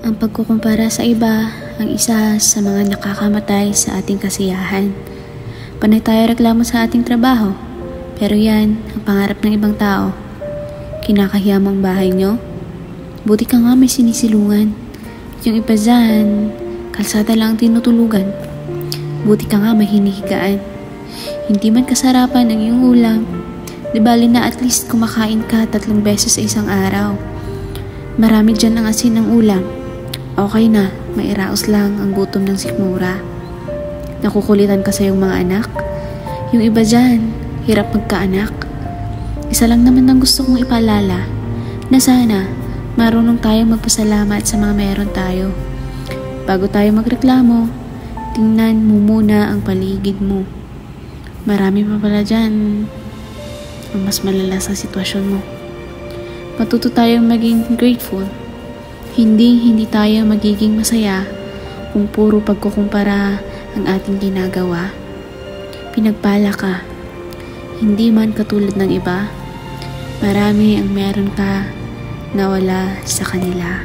Ang pagkukumpara sa iba ang isa sa mga nakakamatay sa ating kasiyahan. Panay tayo reklamo sa ating trabaho, pero yan ang pangarap ng ibang tao. Kinakahiya mo ang bahay nyo? Buti ka nga may sinisilungan. Yung iba dyan, kalsada lang ang tinutulugan. Buti ka nga may hinihigaan. Hindi man kasarapan ang iyong ulam, di bali na at least kumakain ka 3 beses sa isang araw. Marami dyan ang asin ng ulam. Okay na, mairaos lang ang gutom ng sikmura. Nakukulitan ka sa iyong mga anak. Yung iba dyan, hirap magkaanak. Isa lang naman ang gusto kong ipaalala, na sana marunong tayong magpasalamat sa mga meron tayo. Bago tayo magreklamo, tingnan mo muna ang paligid mo. Marami pa pala dyan ang mas malala sa sitwasyon mo. Matuto tayong maging grateful. Hindi tayo magiging masaya kung puro pagkukumpara ang ating ginagawa. Pinagpala ka. Hindi man katulad ng iba. Marami ang meron ka na wala sa kanila.